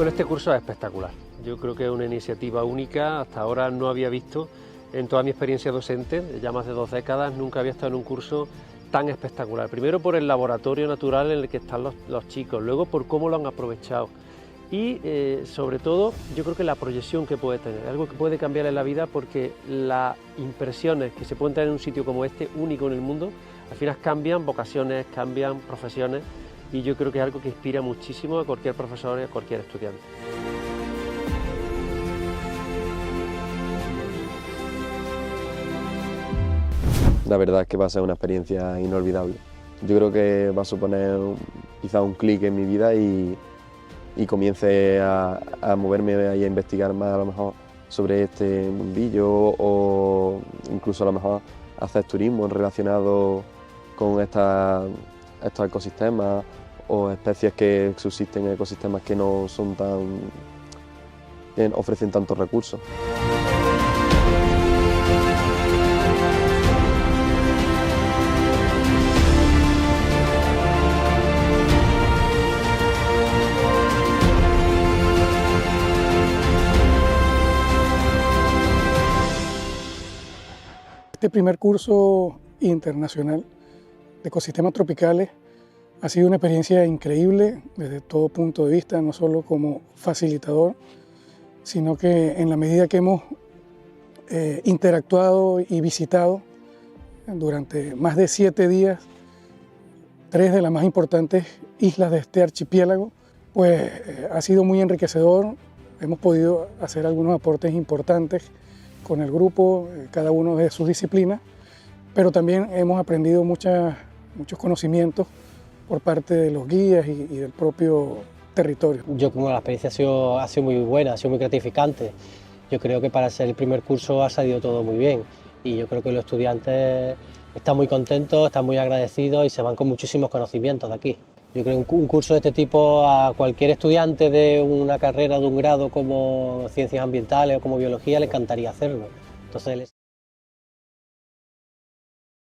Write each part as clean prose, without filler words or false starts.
Bueno, este curso es espectacular. Yo creo que es una iniciativa única. Hasta ahora no había visto, en toda mi experiencia docente, ya más de 2 décadas, nunca había estado en un curso tan espectacular. Primero por el laboratorio natural en el que están los chicos, luego por cómo lo han aprovechado. Y sobre todo, yo creo que la proyección que puede tener, algo que puede cambiar en la vida, porque las impresiones que se pueden tener en un sitio como este, único en el mundo, al final cambian vocaciones, cambian profesiones, y yo creo que es algo que inspira muchísimo a cualquier profesor y a cualquier estudiante. La verdad es que va a ser una experiencia inolvidable. Yo creo que va a suponer quizá un clic en mi vida y comience a moverme y a investigar más a lo mejor sobre este mundillo o incluso a lo mejor hacer turismo relacionado con estos ecosistemas o especies que subsisten en ecosistemas que no son que ofrecen tantos recursos. Este primer curso internacional de ecosistemas tropicales ha sido una experiencia increíble desde todo punto de vista, no solo como facilitador, sino que en la medida que hemos interactuado y visitado durante más de 7 días 3 de las más importantes islas de este archipiélago, pues ha sido muy enriquecedor. Hemos podido hacer algunos aportes importantes con el grupo, cada uno de sus disciplinas, pero también hemos aprendido muchos conocimientos por parte de los guías y del propio territorio. Yo como la experiencia ha sido muy buena, ha sido muy gratificante. Yo creo que para ser el primer curso ha salido todo muy bien y yo creo que los estudiantes están muy contentos, están muy agradecidos y se van con muchísimos conocimientos de aquí. Yo creo que un curso de este tipo a cualquier estudiante de una carrera, de un grado como ciencias ambientales o como biología le encantaría hacerlo. Entonces,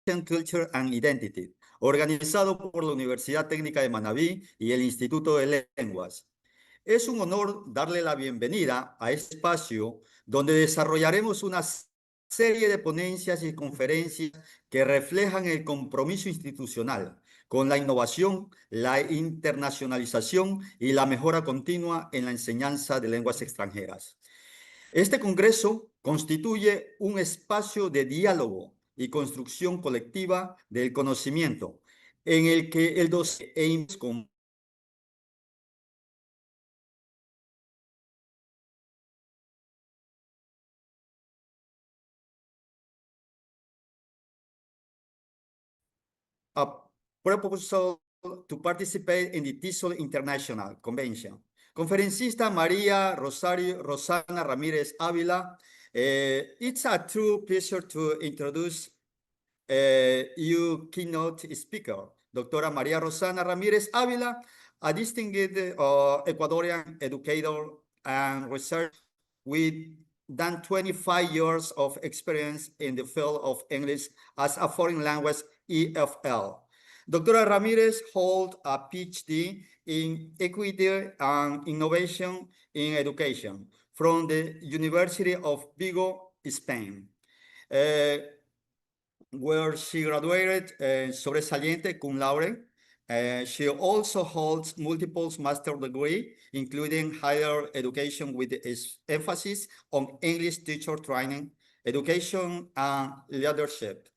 Culture and Identity, organizado por la Universidad Técnica de Manabí y el Instituto de Lenguas. Es un honor darle la bienvenida a este espacio donde desarrollaremos una serie de ponencias y conferencias que reflejan el compromiso institucional con la innovación, la internacionalización y la mejora continua en la enseñanza de lenguas extranjeras. Este congreso constituye un espacio de diálogo y construcción colectiva del conocimiento, en el que el docente con a proposal to participate in the TESOL International Convention. Conferencista María Rossana Ramírez Ávila. It's a true pleasure to introduce you keynote speaker, Doctora María Rossana Ramírez Ávila, a distinguished Ecuadorian educator and researcher with than 25 years of experience in the field of English as a foreign language EFL. Doctora Ramírez holds a PhD in Equity and Innovation in Education from the University of Vigo, Spain, where she graduated sobresaliente cum laude. She also holds multiple master's degrees, including higher education with emphasis on English teacher training, education, and leadership,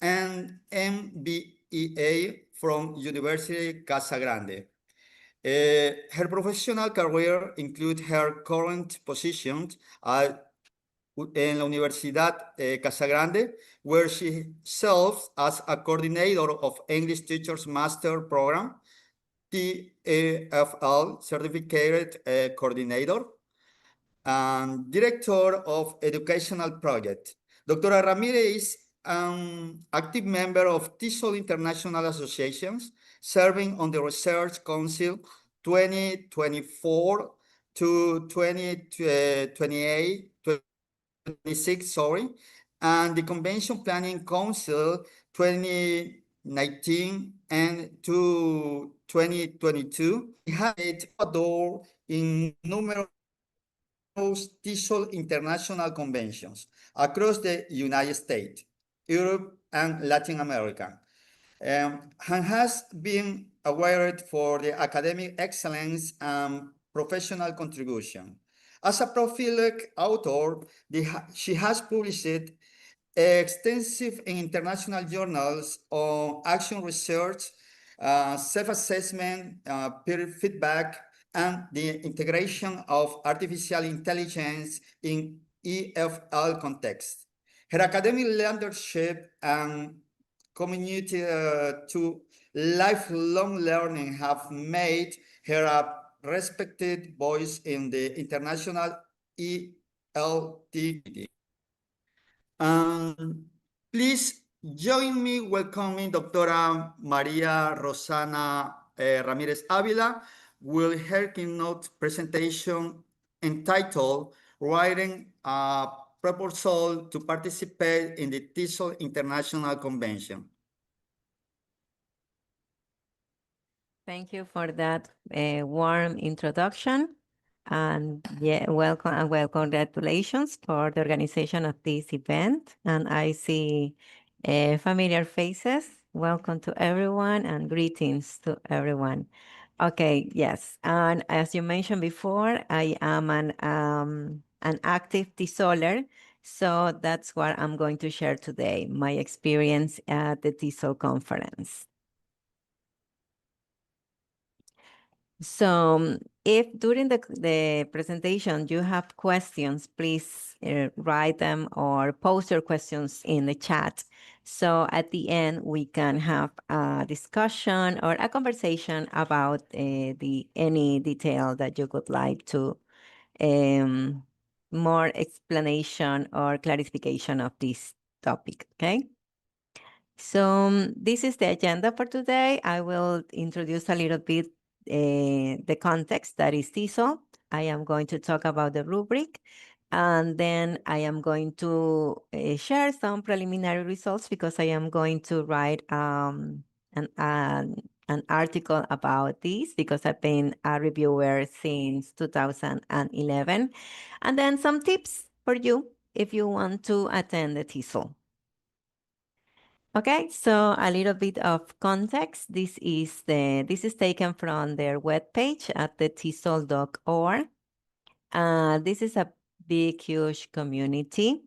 and MBA from University Casa Grande. Her professional career includes her current position en la Universidad Casa Grande, where she serves as a coordinator of English Teachers Master Program, TEFL Certificated Coordinator, and Director of Educational Project. Doctora Ramírez is an active member of TESOL International Associations, serving on the Research Council 2024 to 2028, 26, sorry, and the Convention Planning Council 2019 and to 2022. We had Ecuador in numerous TESOL International Conventions across the United States, Europe, and Latin America, and has been awarded for the academic excellence and professional contribution. As a prolific author, she has published extensive in international journals on action research, self-assessment, peer feedback, and the integration of artificial intelligence in EFL context. Her academic leadership and community to lifelong learning have made her a respected voice in the international ELT. Please join me welcoming Doctora Maria Rossana Ramírez Ávila with her keynote presentation entitled Writing a Proposal to Participate in the TESOL International Convention. Thank you for that warm introduction. And yeah, welcome and congratulations for the organization of this event. And I see familiar faces. Welcome to everyone and greetings to everyone. Okay, yes. And as you mentioned before, I am an active TESOLer. So that's what I'm going to share today, my experience at the TESOL conference. So if during the presentation you have questions, please write them or post your questions in the chat. So at the end, we can have a discussion or a conversation about any detail that you would like to, more explanation or clarification of this topic, okay? So this is the agenda for today. I will introduce a little bit the context, that is TESOL. I am going to talk about the rubric, and then I am going to share some preliminary results because I am going to write an article about this because I've been a reviewer since 2011, and then some tips for you if you want to attend the TESOL. Okay, so a little bit of context. This is taken from their webpage at the TESOL.org. This is a big, huge community.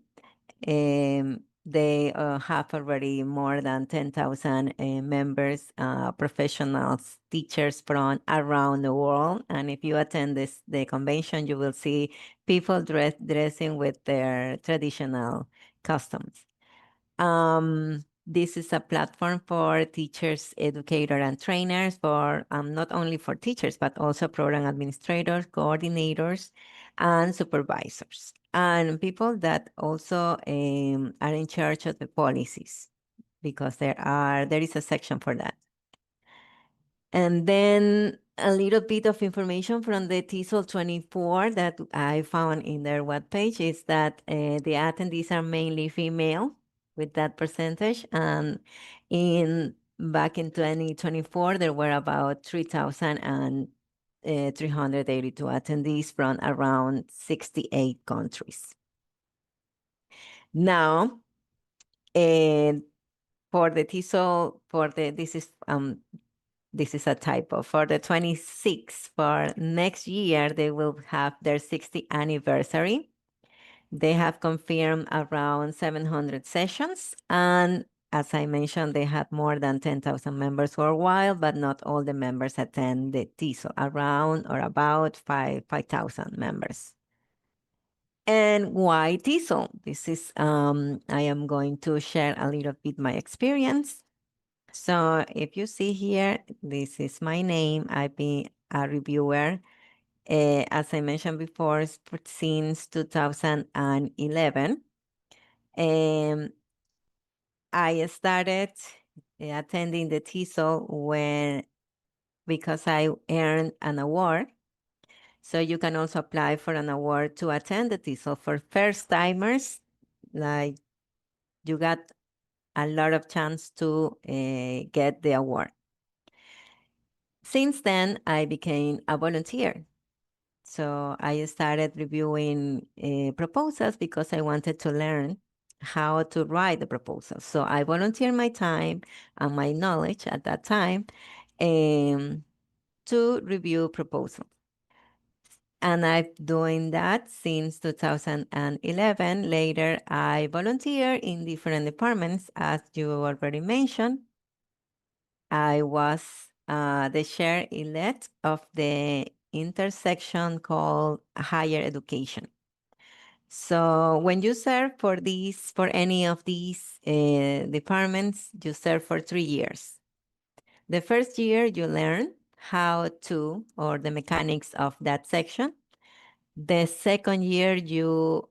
They have already more than 10,000 members, professionals, teachers from around the world. And if you attend the convention, you will see people dressing with their traditional customs. This is a platform for teachers, educators, and trainers, for not only for teachers, but also program administrators, coordinators, and supervisors, and people that also are in charge of the policies, because there is a section for that. And then a little bit of information from the TESOL 24 that I found in their webpage is that the attendees are mainly female, with that percentage. And back in 2024, there were about 3,382 attendees from around 68 countries. Now, for the TESOL, this is a typo. For the 26th, for next year, they will have their 60th anniversary. They have confirmed around 700 sessions. And as I mentioned, they have more than 10,000 members worldwide, but not all the members attend the TESOL, around or about 5,000 members. And why TESOL? This is, I am going to share a little bit my experience. So if you see here, this is my name. I've been a reviewer, as I mentioned before, since 2011. I started attending the TESOL because I earned an award. So you can also apply for an award to attend the TESOL. For first timers, like, you got a lot of chance to get the award. Since then, I became a volunteer. So I started reviewing proposals because I wanted to learn how to write the proposals. So I volunteered my time and my knowledge at that time to review proposals. And I've doing that since 2011. Later, I volunteer in different departments, as you already mentioned. I was the chair-elect of the intersection called higher education. So when you serve for any of these departments, you serve for 3 years. The first year you learn how to, or the mechanics of that section. The second year you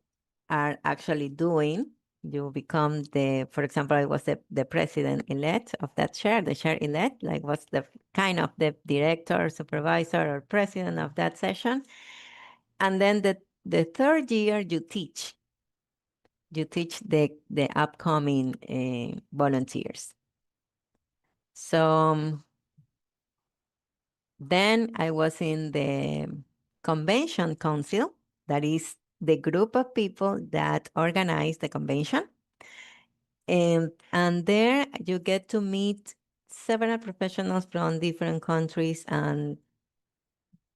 are actually doing, you become for example, I was the president-elect of that chair, the chair-elect, like was the kind of the director, supervisor, or president of that session. And then the third year you teach. You teach the upcoming volunteers. So then I was in the convention council, that is the group of people that organize the convention. And there you get to meet several professionals from different countries, and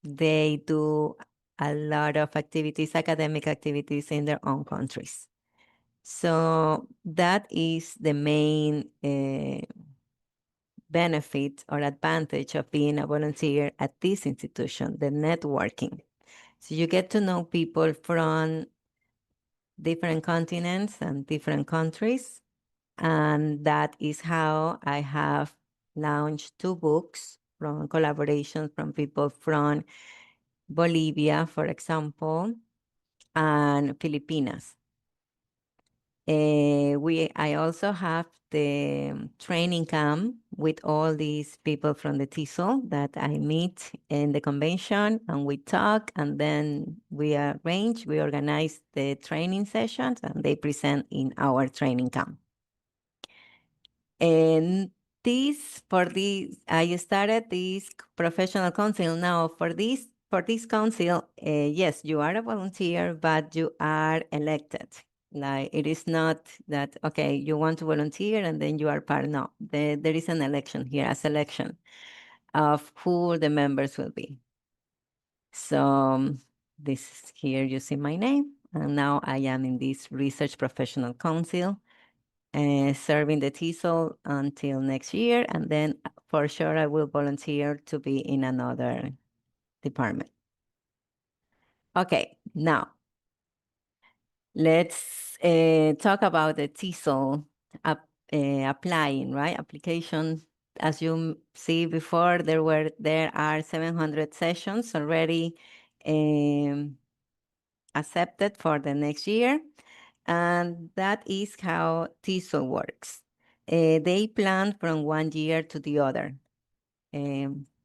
they do a lot of activities, academic activities in their own countries. So that is the main benefit or advantage of being a volunteer at this institution, the networking. So you get to know people from different continents and different countries. And that is how I have launched 2 books from collaborations from people from Bolivia, for example, and Filipinas. I also have the training camp with all these people from the TESOL that I meet in the convention, and we talk, and then we organize the training sessions, and they present in our training camp. And I started this professional council. Now for this council, yes, you are a volunteer, but you are elected. Like, it is not that, okay, you want to volunteer and then you are part. No, there is an election here, a selection of who the members will be. So this here, you see my name, and now I am in this research professional council, serving the TESOL until next year, and then for sure I will volunteer to be in another department. Okay, now let's talk about the TESOL applying, right? Application. As you see before, there are 700 sessions already accepted for the next year. And that is how TESOL works. They plan from one year to the other.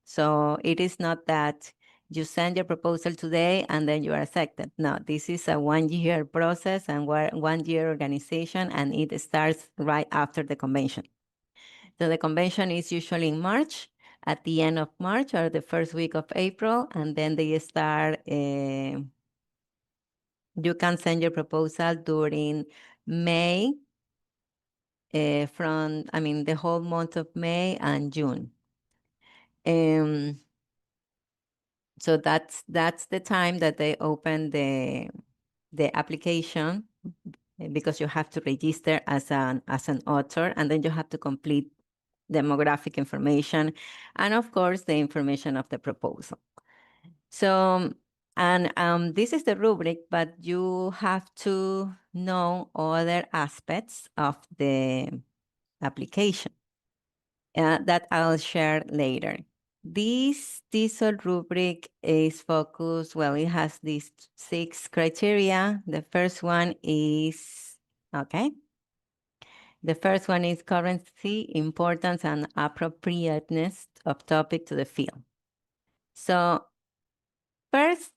So it is not that you send your proposal today and then you are accepted. No, this is a 1-year process and 1-year organization, and it starts right after the convention. So the convention is usually in March, at the end of March or the first week of April, and then they start. You can send your proposal during May, the whole month of May and June. So that's the time that they open the application, because you have to register as an author, and then you have to complete demographic information, and of course the information of the proposal. So, and this is the rubric, but you have to know other aspects of the application that I'll share later. This TESOL rubric is focused, well, it has these 6 criteria. The first one is, the first one is currency, importance, and appropriateness of topic to the field. So first,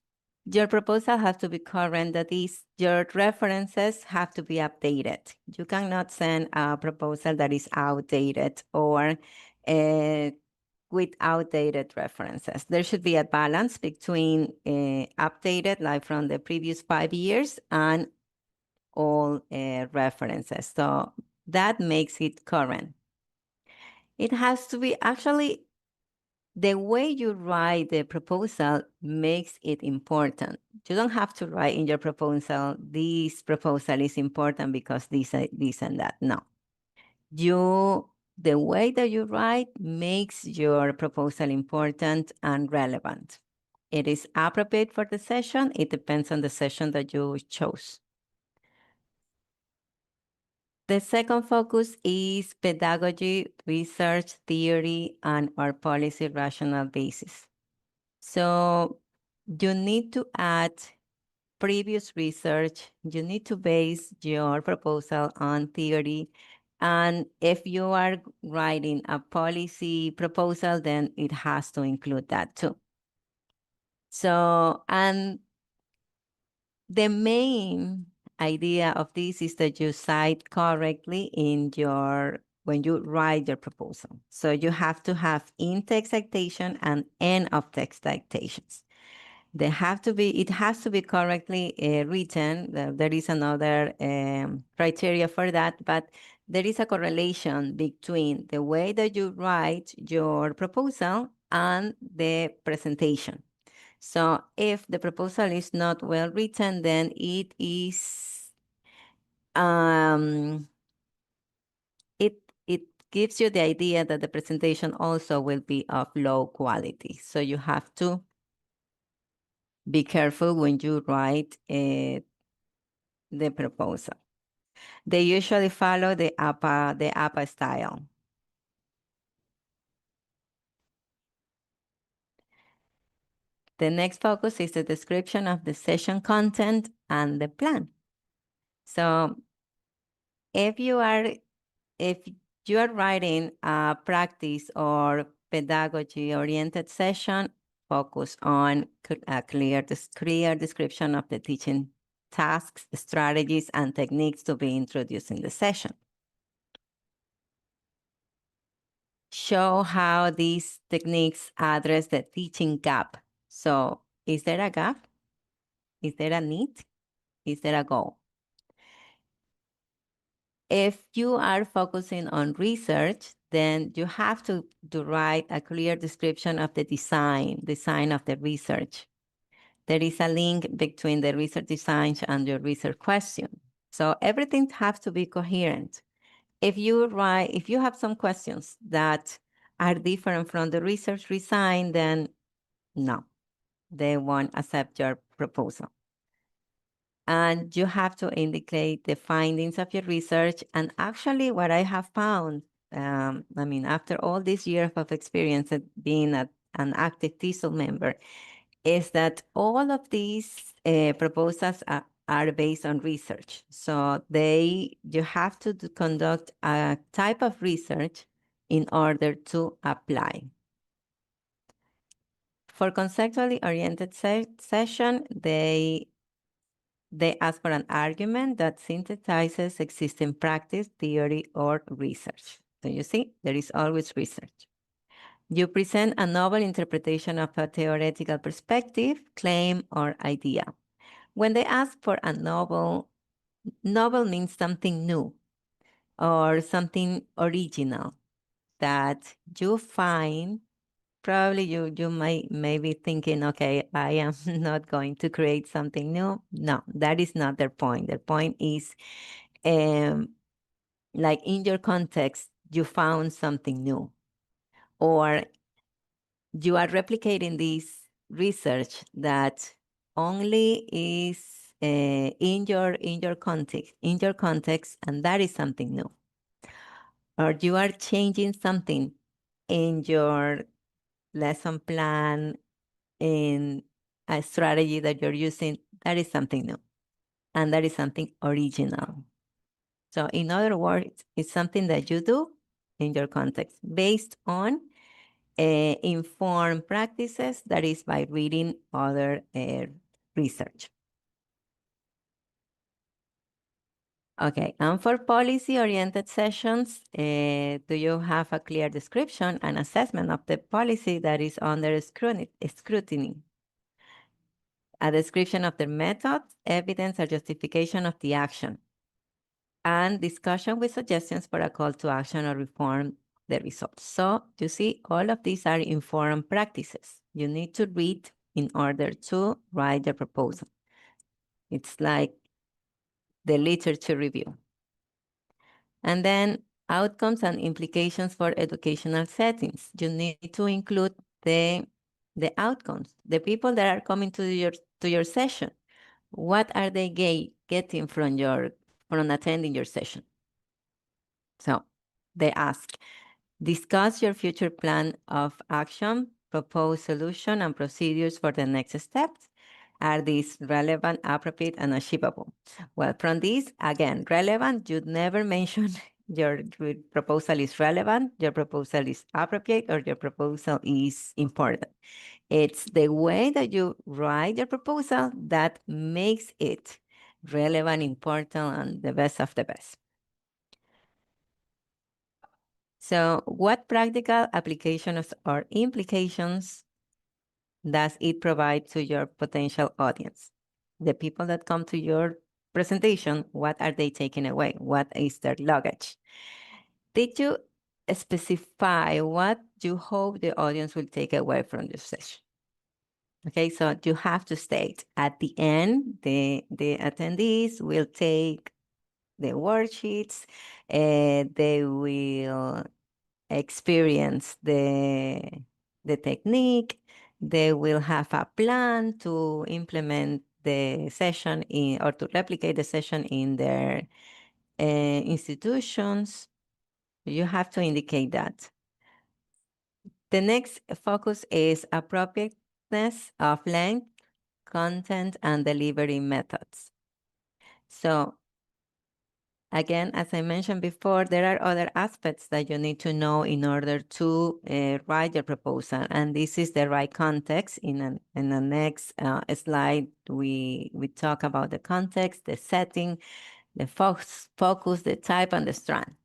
your proposal has to be current. That is, your references have to be updated. You cannot send a proposal that is outdated or with outdated references. There should be a balance between updated, like from the previous 5 years, and all references. So that makes it current. It has to be actually the way you write the proposal makes it important. You don't have to write in your proposal, this proposal is important because this and that. No. The way that you write makes your proposal important and relevant. It is appropriate for the session. It depends on the session that you chose. The second focus is pedagogy, research, theory, and our policy rational basis. So you need to add previous research. You need to base your proposal on theory. And if you are writing a policy proposal, then it has to include that too. So, and the main idea of this is that you cite correctly when you write your proposal. So you have to have in-text citation and end-of-text citations. It has to be correctly written. There is another criteria for that, but there is a correlation between the way that you write your proposal and the presentation. So if the proposal is not well written, then it gives you the idea that the presentation also will be of low quality. So you have to be careful when you write the proposal. They usually follow the APA style. The next focus is the description of the session content and the plan. So if you are writing a practice or pedagogy-oriented session, focus on a clear description of the teaching tasks, strategies, and techniques to be introduced in the session. Show how these techniques address the teaching gap. So, is there a gap? Is there a need? Is there a goal? If you are focusing on research, then you have to write a clear description of the design of the research. There is a link between the research design and your research question. So everything has to be coherent. If you have some questions that are different from the research design, then no, they won't accept your proposal. And you have to indicate the findings of your research. And actually what I have found, after all these years of experience at being an active TESOL member, is that all of these proposals are based on research. So you have to conduct a type of research in order to apply. For conceptually oriented session, they ask for an argument that synthesizes existing practice, theory, or research. So you see, there is always research. You present a novel interpretation of a theoretical perspective, claim, or idea. When they ask for a novel means something new or something original that you find. Probably you may be thinking, okay, I am not going to create something new. No, that is not their point. Their point is, like in your context, you found something new, or you are replicating this research that only is in your context, and that is something new. Or you are changing something in your lesson plan, in a strategy that you're using, that is something new. And that is something original. So in other words, it's something that you do in your context based on informed practices, that is by reading other research. Okay, and for policy-oriented sessions, do you have a clear description and assessment of the policy that is under scrutiny? A description of the methods, evidence, or justification of the action, and discussion with suggestions for a call to action or reform the results. So you see, all of these are informed practices. You need to read in order to write the proposal. It's like the literature review. And then outcomes and implications for educational settings. You need to include the outcomes, the people that are coming to your session. What are they getting from attending your session? So they ask, discuss your future plan of action, propose solution and procedures for the next steps. Are these relevant, appropriate, and achievable? Well, from this, again, relevant, you'd never mention your proposal is relevant, your proposal is appropriate, or your proposal is important. It's the way that you write your proposal that makes it relevant, important, and the best of the best. So what practical applications or implications does it provide to your potential audience? The people that come to your presentation, what are they taking away? What is their luggage? Did you specify what you hope the audience will take away from this session? Okay, so you have to state at the end, the attendees will take the worksheets, they will experience the technique, they will have a plan to implement the session or to replicate the session in their institutions. You have to indicate that. The next focus is appropriateness of length, content, and delivery methods. So again, as I mentioned before, there are other aspects that you need to know in order to write your proposal, and this is the right context. In the next slide, we talk about the context, the setting, the focus, the type, and the strand.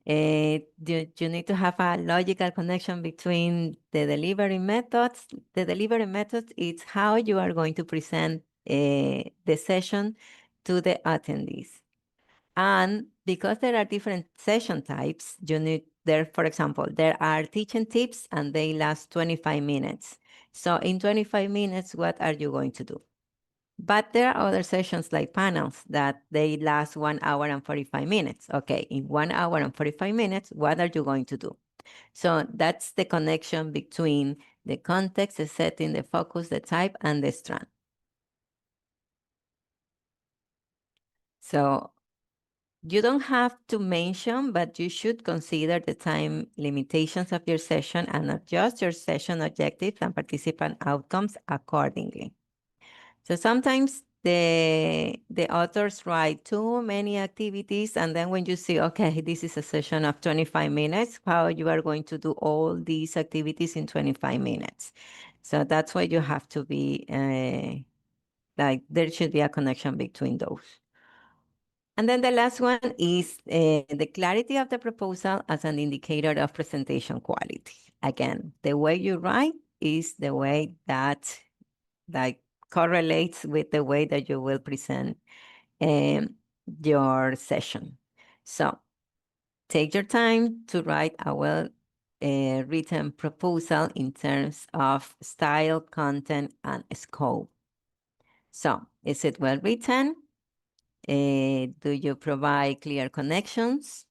You need to have a logical connection between the delivery methods. The delivery methods is how you are going to present the session to the attendees. And because there are different session types, for example, there are teaching tips and they last 25 minutes. So in 25 minutes, what are you going to do? But there are other sessions like panels that they last 1 hour and 45 minutes. Okay, in 1 hour and 45 minutes, what are you going to do? So that's the connection between the context, the setting, the focus, the type, and the strand. So you don't have to mention, but you should consider the time limitations of your session and adjust your session objectives and participant outcomes accordingly. So sometimes the authors write too many activities, and then when you see, okay, this is a session of 25 minutes, how you are going to do all these activities in 25 minutes. So that's why you have to be, there should be a connection between those. And then the last one is the clarity of the proposal as an indicator of presentation quality. Again, the way you write is the way that correlates with the way that you will present your session. So take your time to write a well-written proposal in terms of style, content, and scope. So is it well-written? Do you provide clear connections?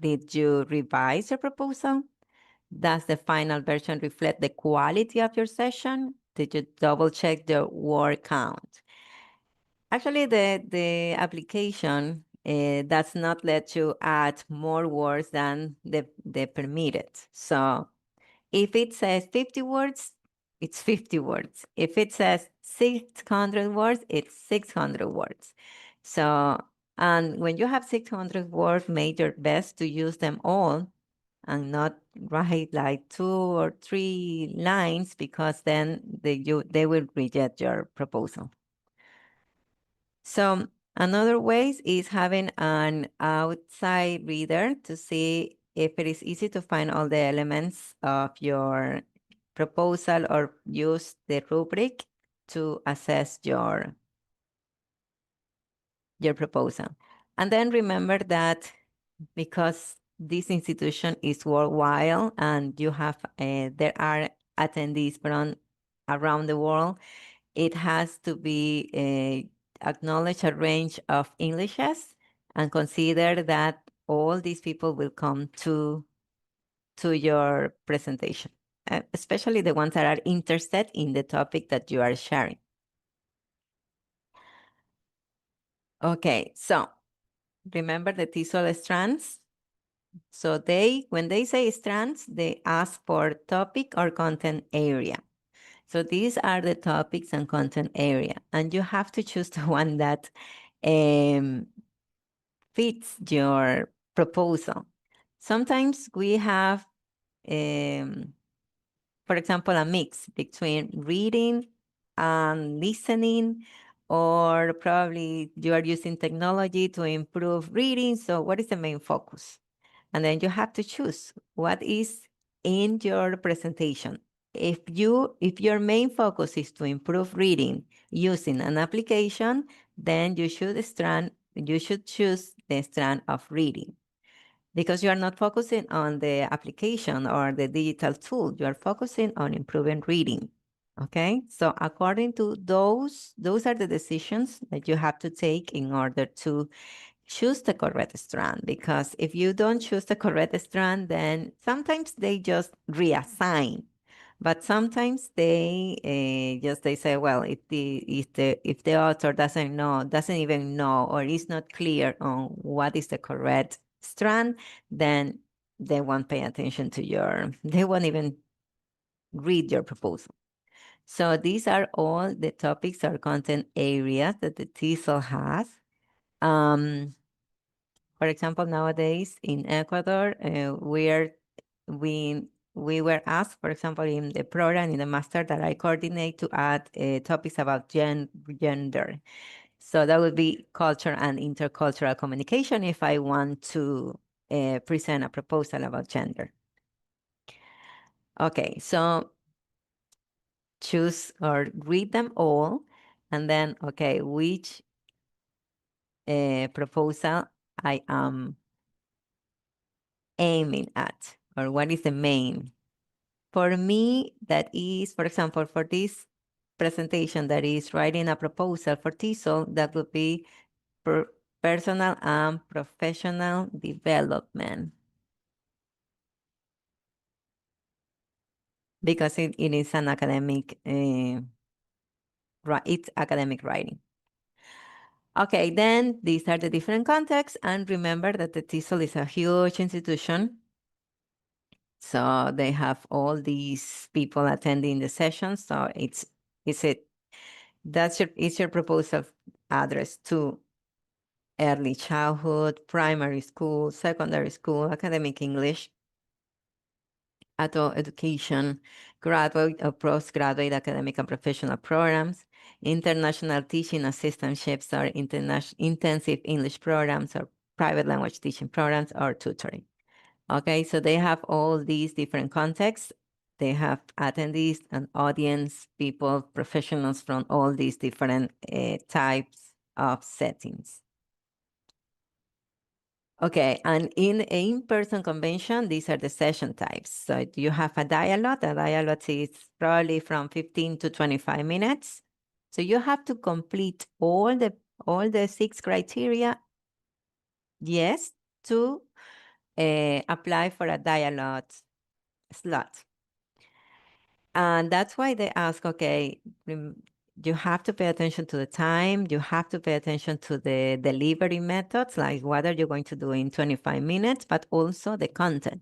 Did you revise your proposal? Does the final version reflect the quality of your session? Did you double check the word count? Actually, the application does not let you add more words than the permitted. So if it says 50 words, it's 50 words. If it says 600 words, it's 600 words. So, and when you have 600 words, make your best to use them all and not write like 2 or 3 lines, because then they will reject your proposal. So Another way is having an outside reader to see if it is easy to find all the elements of your proposal or use the rubric to assess your proposal. And then remember that because this institution is worldwide and you have there are attendees from around the world, it has to be acknowledge a range of Englishes and consider that all these people will come to your presentation, especially the ones that are interested in the topic that you are sharing. Okay, so remember the TESOL strands. So when they say strands, they ask for topic or content area. So these are the topics and content area, and you have to choose the one that fits your proposal. Sometimes we have, for example, a mix between reading and listening, or probably you are using technology to improve reading. So what is the main focus? And then you have to choose what is in your presentation. If your main focus is to improve reading using an application, then you should choose the strand of reading, because you are not focusing on the application or the digital tool. You are focusing on improving reading. Okay, so according to those are the decisions that you have to take in order to choose the correct strand. Because if you don't choose the correct strand, then sometimes they just reassign, but sometimes they say, well, if the author doesn't even know or is not clear on what is the correct strand, then they won't pay attention to they won't even read your proposal. So these are all the topics or content areas that the TESOL has. For example, nowadays in Ecuador, we were asked, for example, in the program, in the master that I coordinate, to add topics about gender. So that would be culture and intercultural communication if I want to present a proposal about gender. Okay, so choose or read them all, and then, okay, which proposal I am aiming at, or what is the main. For me, that is, for example, for this presentation that is writing a proposal for TESOL, that would be personal and professional development. Because it is an academic, it's academic writing. Okay, then these are the different contexts, and remember that the TESOL is a huge institution. So they have all these people attending the session. So it's your proposal addressed to early childhood, primary school, secondary school, academic English, adult education, graduate or postgraduate academic and professional programs, international teaching assistantships or intensive English programs or private language teaching programs or tutoring. Okay, so they have all these different contexts. They have attendees and audience, people, professionals from all these different types of settings. Okay, and in an in-person convention, these are the session types. So you have a dialogue. A dialogue is probably from 15 to 25 minutes. So you have to complete all the 6 criteria, yes, to apply for a dialogue slot. And that's why they ask, okay, you have to pay attention to the time, you have to pay attention to the delivery methods, like what are you going to do in 25 minutes, but also the content.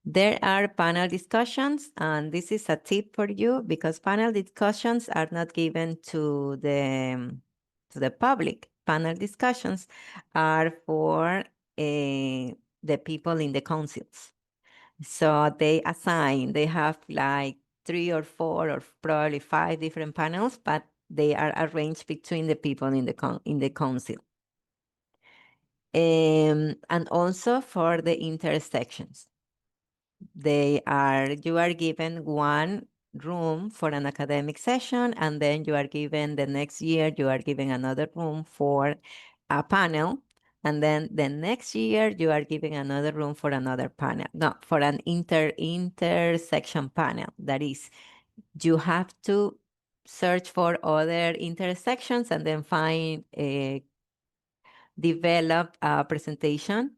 There are panel discussions, and this is a tip for you, because panel discussions are not given to the public. Panel discussions are for the people in the councils. So they have like 3 or 4 or probably 5 different panels, but They are arranged between the people in the council. And also for the intersections. You are given one room for an academic session, and then you are given the next year, you are given another room for a panel, and then the next year you are given another room for another panel. No, for an intersection panel. That is, you have to search for other intersections and then develop a presentation,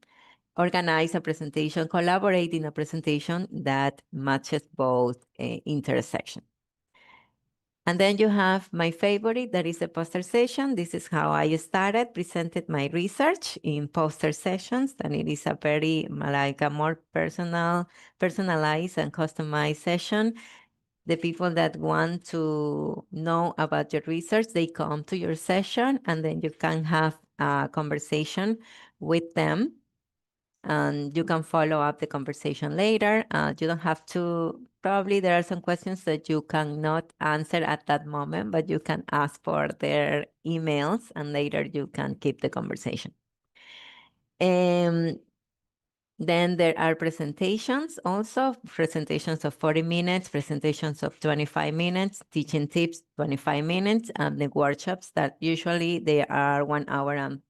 organize a presentation, collaborate in a presentation that matches both intersections. And then you have my favorite, that is a poster session. This is how I started, presented my research in poster sessions, and it is a very, like a more personalized and customized session. The people that want to know about your research, they come to your session, and then you can have a conversation with them. And you can follow up the conversation later. You don't have to, probably there are some questions that you cannot answer at that moment, but you can ask for their emails and later you can keep the conversation. Then there are presentations also, presentations of 40 minutes, presentations of 25 minutes, teaching tips, 25 minutes, and the workshops that usually they are 1 hour and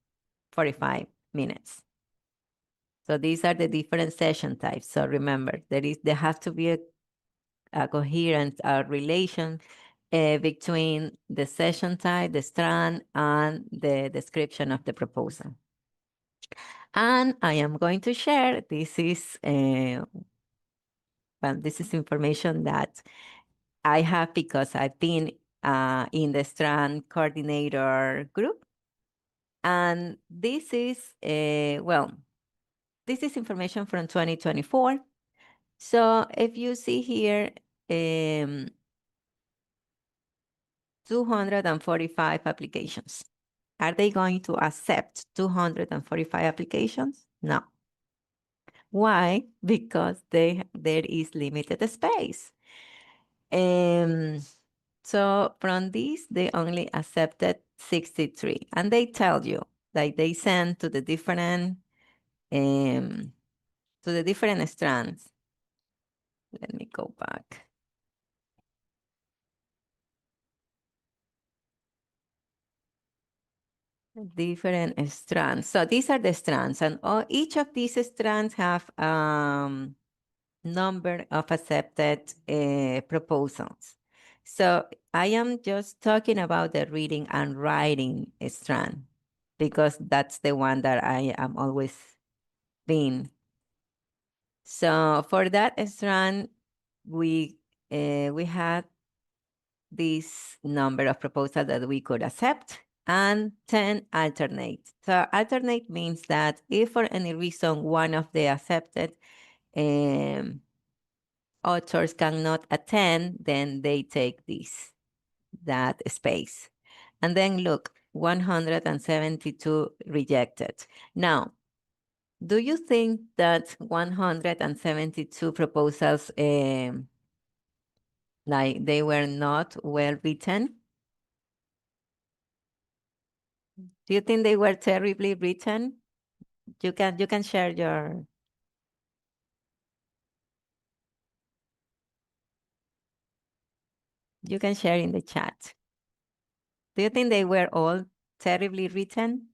45 minutes. So these are the different session types. So remember, there has to be a coherent relation between the session type, the strand, and the description of the proposal. And I am going to share, this is information that I have because I've been in the strand coordinator group. And this is, this is information from 2024. So if you see here, 245 applications. Are they going to accept 245 applications? No. Why? Because there is limited space. So from these, they only accepted 63. And they tell you, like they send to the different strands. Let me go back. Different strands. So these are the strands, and each of these strands have number of accepted proposals. So I am just talking about the reading and writing strand because that's the one that I am always been. So for that strand, we had this number of proposals that we could accept and 10 alternate. So alternate means that if for any reason one of the accepted authors cannot attend, then they take that space. And then look, 172 rejected. Now, do you think that 172 proposals like they were not well written? Do you think they were terribly written? You can share your. You can share in the chat. Do you think they were all terribly written?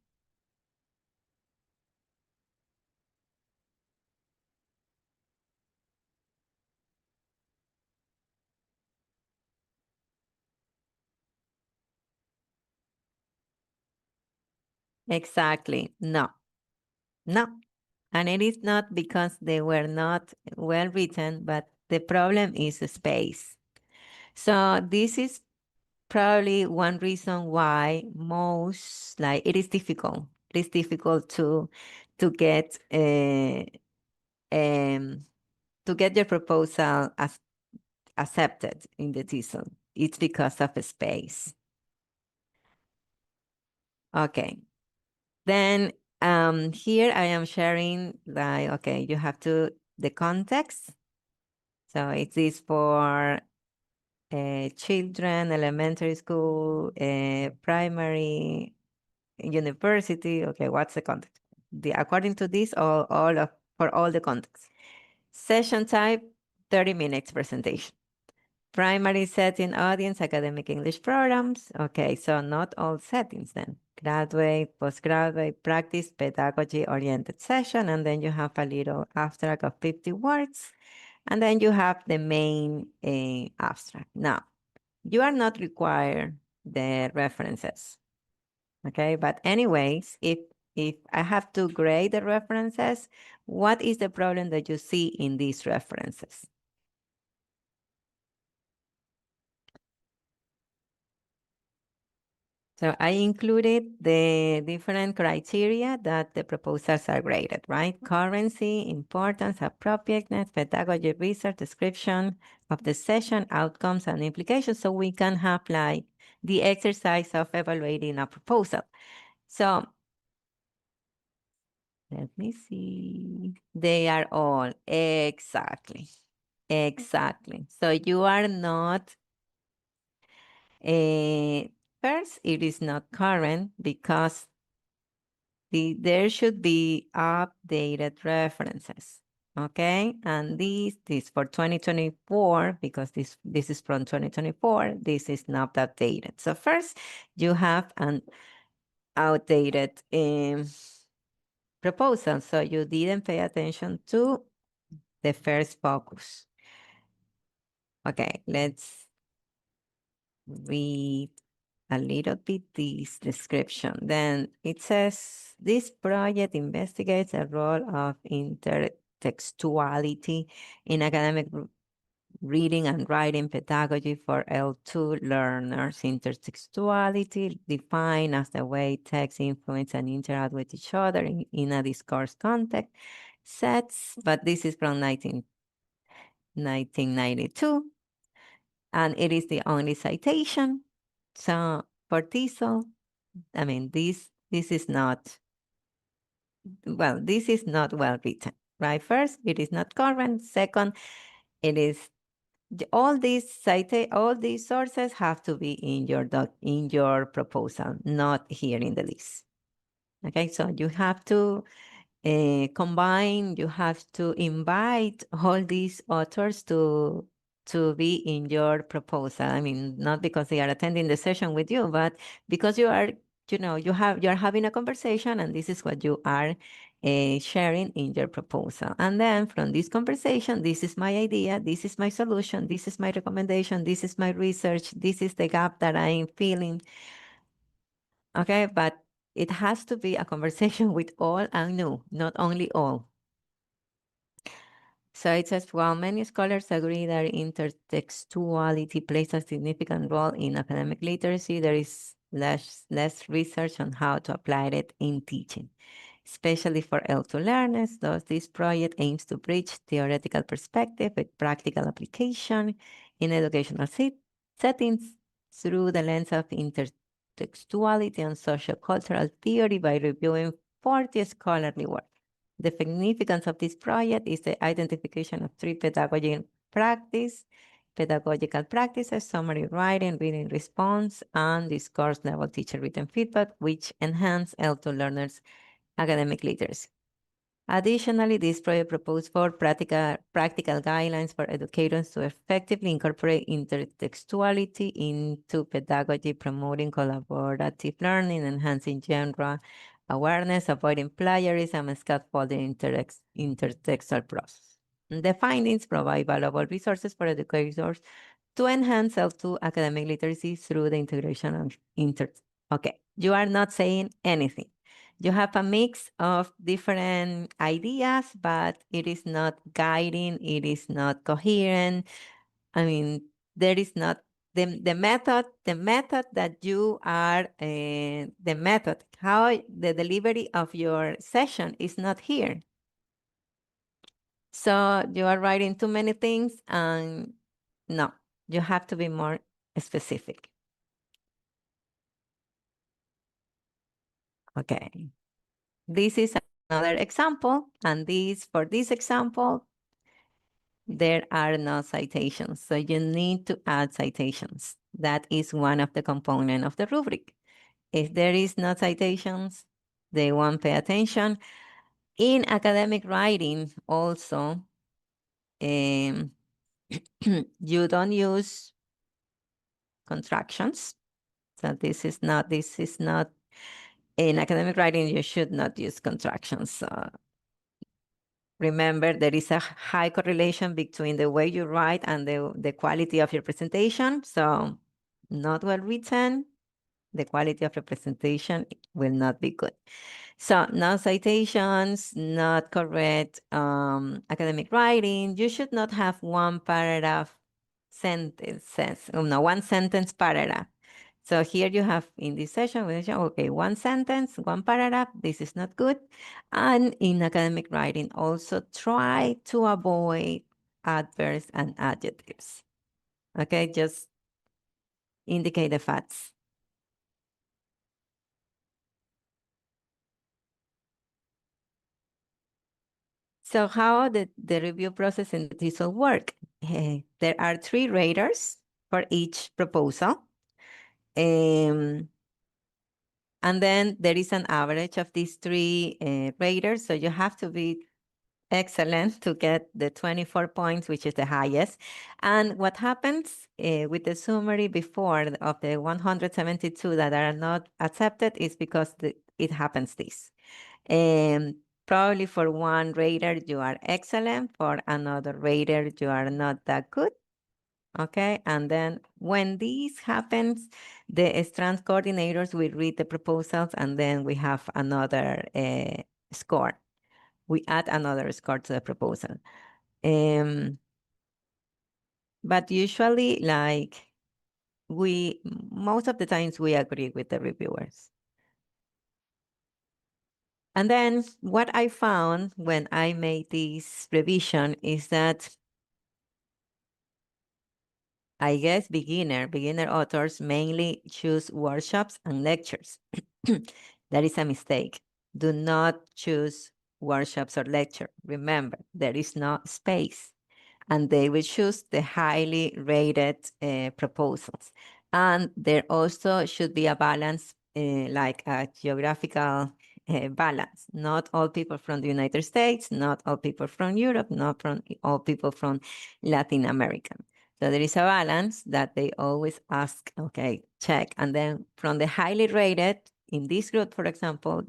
Exactly. No. No. And it is not because they were not well written, but the problem is space. So this is probably one reason why it is difficult. It is difficult to get your proposal accepted in the TESOL. It's because of space. Okay. Then here I am sharing okay, you have the context. So it is for children, elementary school, primary, university. Okay, what's the context? According to this, for all the contexts. Session type, 30 minutes presentation. Primary setting audience, academic English programs. Okay, so not all settings then. Graduate, postgraduate, practice, pedagogy-oriented session, and then you have a little abstract of 50 words, and then you have the main abstract. Now, you are not required the references, okay? But anyways, if I have to grade the references, what is the problem that you see in these references? So I included the different criteria that the proposals are graded, right? Currency, importance, appropriateness, pedagogy, research, description of the session, outcomes, and implications. So we can have like the exercise of evaluating a proposal. So let me see. They are all exactly. So you are not first, it is not current because there should be updated references, okay? And this for 2024, because this is from 2024, this is not updated. So first, you have an outdated proposal, so you didn't pay attention to the first focus. Okay, let's read a little bit this description. Then it says, this project investigates the role of intertextuality in academic reading and writing pedagogy for L2 learners. Intertextuality defined as the way text influence and interact with each other in a discourse context. Sets, but this is from 1992. And it is the only citation. So for TESOL, I mean, this is not, well, this is not well written, right? First, it is not current. Second, it is all these sources have to be in your proposal, not here in the list. Okay, so you have to combine, you have to invite all these authors to be in your proposal. I mean, not because they are attending the session with you, but because you are, you're having a conversation and this is what you are sharing in your proposal. And then from this conversation, this is my idea, this is my solution, this is my recommendation, this is my research, this is the gap that I'm feeling. Okay, but it has to be a conversation with all and new, not only all. So it says, while many scholars agree that intertextuality plays a significant role in academic literacy, there is less research on how to apply it in teaching, especially for L2 learners. Thus, this project aims to bridge theoretical perspective with practical application in educational settings through the lens of intertextuality and sociocultural theory by reviewing 40 scholarly works. The significance of this project is the identification of 3 pedagogical practices, summary writing, reading response, and discourse level teacher written feedback, which enhance L2 learners' academic literacy. Additionally, this project proposed 4 practical guidelines for educators to effectively incorporate intertextuality into pedagogy, promoting collaborative learning, enhancing genre awareness, avoiding plagiarism, and scaffolding intertextual process. The findings provide valuable resources for educators to enhance L2 academic literacy through the integration of Okay, you are not saying anything. You have a mix of different ideas, but it is not guiding, it is not coherent. I mean, there is not the method that you are, the method, how the delivery of your session is not here. So you are writing too many things and no, you have to be more specific. Okay. This is another example, and for this example, there are no citations. So you need to add citations. That is one of the components of the rubric. If there is no citations, they won't pay attention. In academic writing also, you don't use contractions. So this is not, in academic writing, you should not use contractions. Remember, there is a high correlation between the way you write and the quality of your presentation. So not well written, the quality of representation will not be good. So no citations, not correct academic writing. You should not have one paragraph sentences, no, one sentence paragraph. So here you have in this session, okay, one sentence, one paragraph, this is not good. And in academic writing, also try to avoid adverbs and adjectives. Okay, just indicate the facts. So how the review process in the TESOL work? There are 3 raters for each proposal. And then there is an average of these 3 raters. So you have to be excellent to get the 24 points, which is the highest. And what happens with the summary before of the 172 that are not accepted is because it happens this. Probably for one rater, you are excellent. For another rater, you are not that good. Okay, and then when this happens, the strand coordinators will read the proposals, and then we have another score. We add another score to the proposal. But usually, like, most of the times we agree with the reviewers. And then what I found when I made this revision is that I guess beginner authors mainly choose workshops and lectures. That is a mistake. Do not choose workshops or lecture. Remember, there is no space. And they will choose the highly rated proposals. And there also should be a balance, like a geographical balance. Not all people from the United States, not all people from Europe, not from all people from Latin America. So there is a balance that they always ask, okay, check. And then from the highly rated, in this group, for example,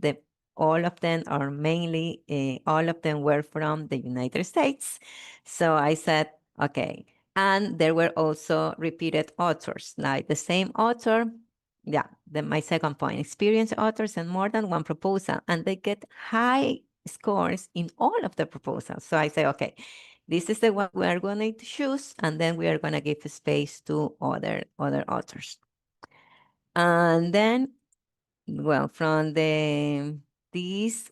all of them are mainly, all of them were from the United States. So I said, okay. And there were also repeated authors, like the same author. Yeah, my second point, experienced authors and more than one proposal. And they get high scores in all of the proposals. So I say, okay, this is the one we are going to choose, and then we are going to give space to other authors. And then, well, from these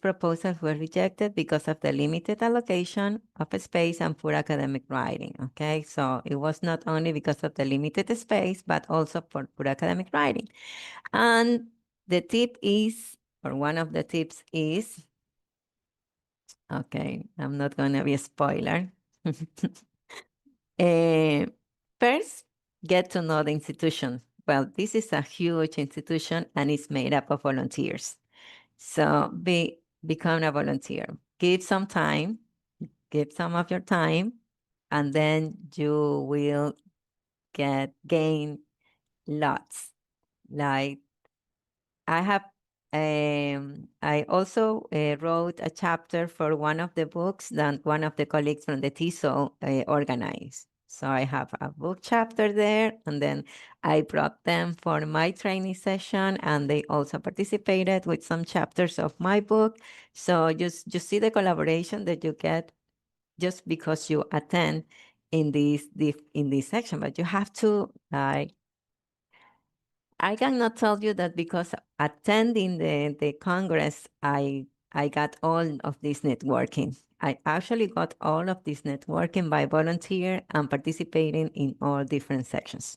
proposals were rejected because of the limited allocation of space and poor academic writing, okay? So it was not only because of the limited space, but also for poor academic writing. And the tip is, or one of the tips is, okay, I'm not going to be a spoiler. First, get to know the institution. Well, this is a huge institution and it's made up of volunteers. So become a volunteer. Give some time, give some of your time, and then you will gain lots. Like I also wrote a chapter for one of the books that one of the colleagues from the TESOL organized. So I have a book chapter there, and then I brought them for my training session, and they also participated with some chapters of my book. So just see the collaboration that you get just because you attend in this section, but you have to I cannot tell you that because attending the Congress, I got all of this networking. I actually got all of this networking by volunteer and participating in all different sections.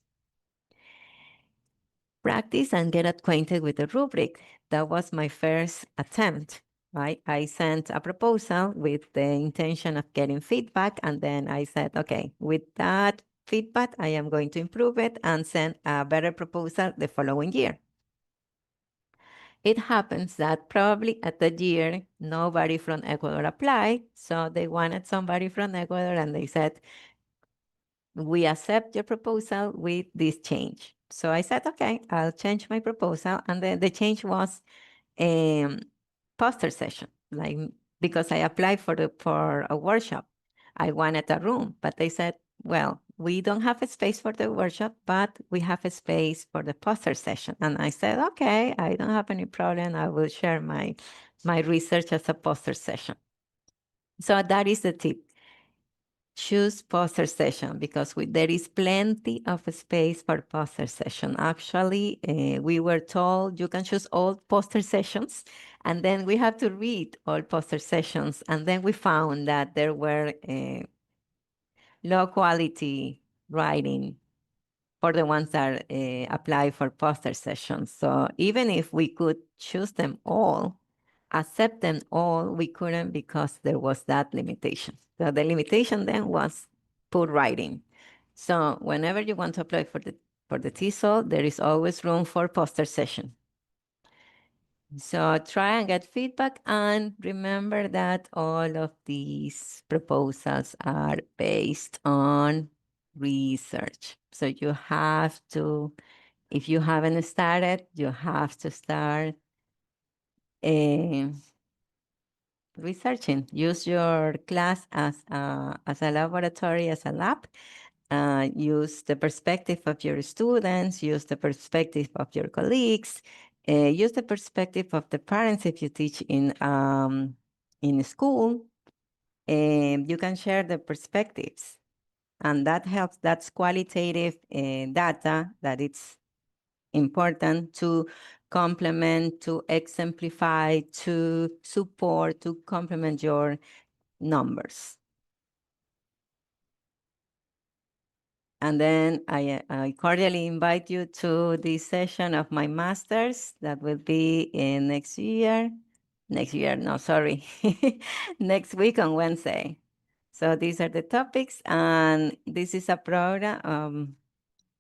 Practice and get acquainted with the rubric. That was my first attempt. right? I sent a proposal with the intention of getting feedback, and then I said, okay, with that feedback, I am going to improve it and send a better proposal the following year. It happens that probably at the year, nobody from Ecuador applied, so they wanted somebody from Ecuador, and they said, we accept your proposal with this change. So I said, okay, I'll change my proposal, and then the change was poster session, like because I applied for a workshop. I wanted a room, but they said, well, we don't have a space for the workshop, but we have a space for the poster session. And I said, okay, I don't have any problem. I will share my research as a poster session. So that is the tip. Choose poster session because there is plenty of space for poster session. Actually, we were told you can choose all poster sessions, and then we have to read all poster sessions. And then we found that there were low quality writing for the ones that apply for poster sessions. So even if we could choose them all, accept them all, we couldn't because there was that limitation. So the limitation then was poor writing. So whenever you want to apply for the TESOL, there is always room for poster session. So try and get feedback, and remember that all of these proposals are based on research. So you have to, if you haven't started, you have to start researching. Use your class as a laboratory, as a lab. Use the perspective of your students, use the perspective of your colleagues, use the perspective of the parents if you teach in school. You can share the perspectives, and that helps. That's qualitative data that it's important to complement, to exemplify, to support, to complement your numbers. And then I cordially invite you to this session of my master's that will be in next week on Wednesday. So these are the topics, and this is a program,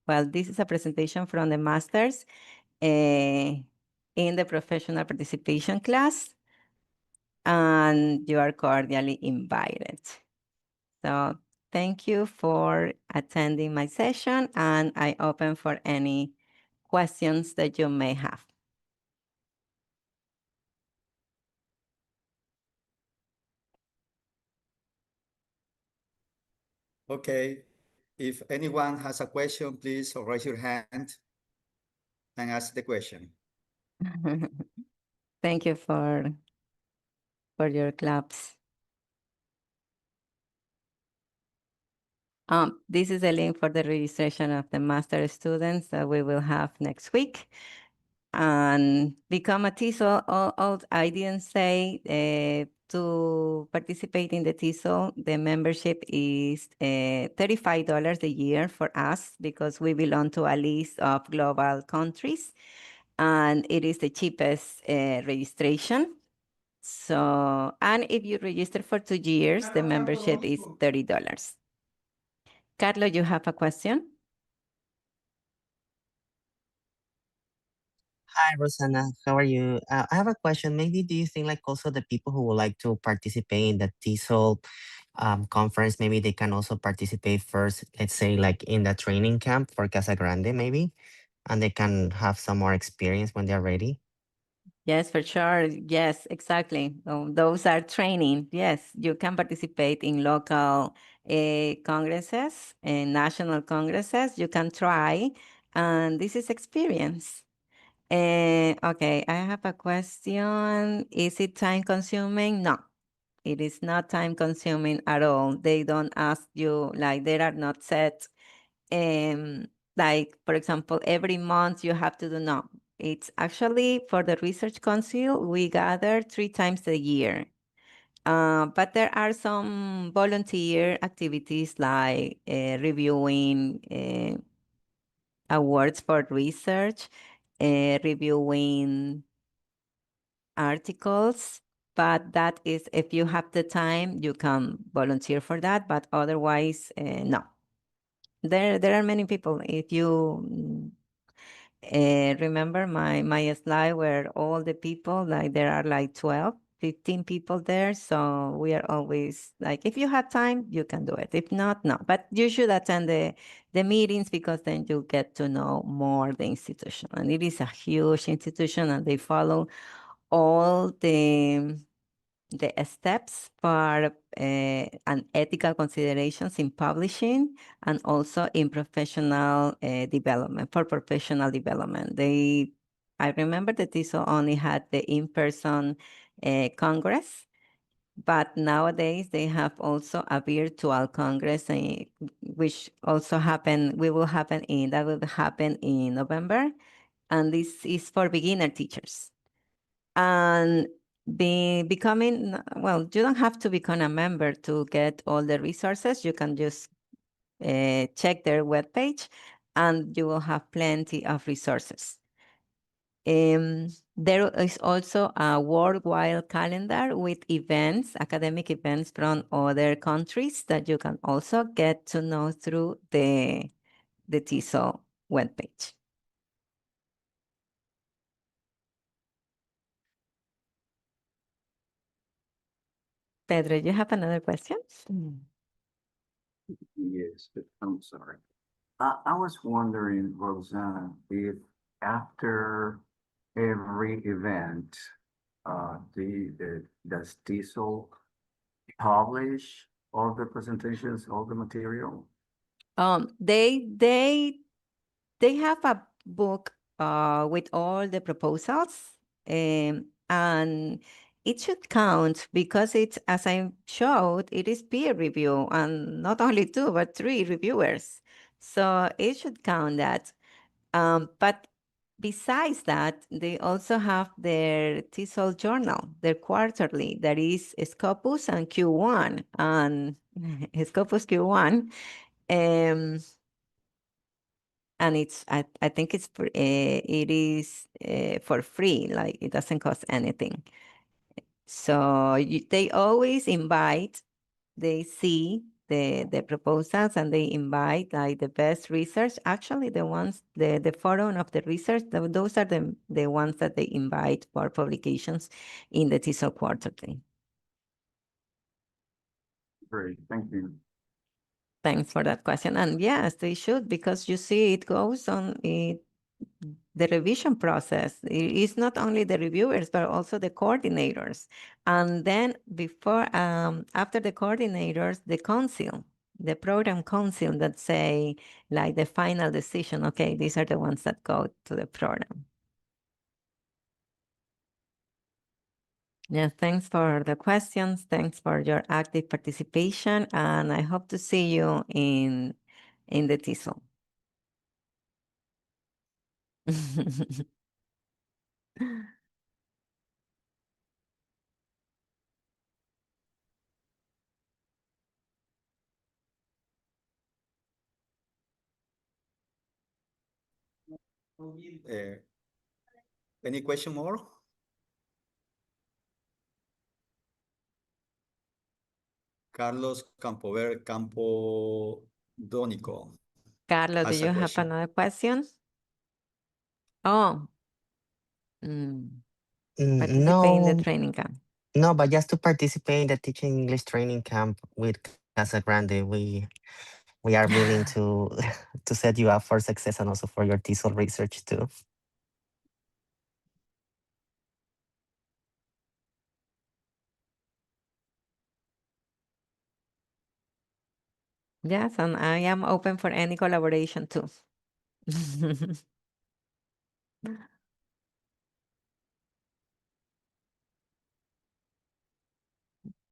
this is a presentation from the master's in the professional participation class, and you are cordially invited. So thank you for attending my session, and I open for any questions that you may have. Okay. If anyone has a question, please raise your hand and ask the question. Thank you for your claps. This is a link for the registration of the master students that we will have next week. And become a TESOL. I didn't say to participate in the TESOL, the membership is $35 a year for us because we belong to a list of global countries, and it is the cheapest registration. So, and if you register for 2 years, the membership is $30. Carlos, you have a question? Hi, Rossana. How are you? I have a question. Maybe do you think like also the people who would like to participate in the TESOL conference, maybe they can also participate first, let's say like in the training camp for Casa Grande maybe, and they can have some more experience when they're ready? Yes, for sure. Yes, exactly. Those are training. Yes, you can participate in local congresses and national congresses. You can try, and this is experience. Okay, I have a question. Is it time consuming? No, it is not time consuming at all. They don't ask you, like, there are not set like, for example, every month you have to do, no. It's actually for the Research Council, we gather 3 times a year. But there are some volunteer activities like reviewing awards for research, reviewing articles, but that is, if you have the time, you can volunteer for that, but otherwise, no. There are many people. If you remember my slide where all the people, like there are like 12, 15 people there. So we are always like, if you have time, you can do it. If not, no. But you should attend the meetings, because then you get to know more the institution. And it is a huge institution, and they follow all the steps for and ethical considerations in publishing, and also in professional development, for professional development. I remember that TESOL only had the in-person congress, but nowadays they have also a virtual congress, which also will happen in November, and this is for beginner teachers. And becoming, well, you don't have to become a member to get all the resources. You can just check their webpage, and you will have plenty of resources. There is also a worldwide calendar with events, academic events from other countries, that you can also get to know through the TESOL webpage. Pedro, you have another question? Yes, but I'm sorry. I was wondering, Rossana, if after every event, does TESOL publish all the presentations, all the material? They have a book with all the proposals, and it should count, because it's, as I showed, it is peer review, and not only 2 but 3 reviewers. So it should count that. But besides that, they also have their TESOL journal, their quarterly, that is Scopus and Q1, and Scopus Q1. And I think it is for free, like it doesn't cost anything. So they always invite, they see the proposals, and they invite like the best research. Actually, the forum of the research, those are the ones that they invite for publications in the TESOL quarterly. Great, thank you. Thanks for that question. And yes, they should, because you see it goes on the revision process. It's not only the reviewers, but also the coordinators. And then after the coordinators, the council, the program council, that say like the final decision, okay, these are the ones that go to the program. Yeah, thanks for the questions. Thanks for your active participation. And I hope to see you in the TESOL. Any question more? Carlos Campodónico. Carlos, do Has a you have question. another question? Oh, participate in the No, training camp. no, but just to participate in the teaching English training camp with Casa Grande, we are willing to to set you up for success, and also for your TESOL research too. Yes, and I am open for any collaboration too.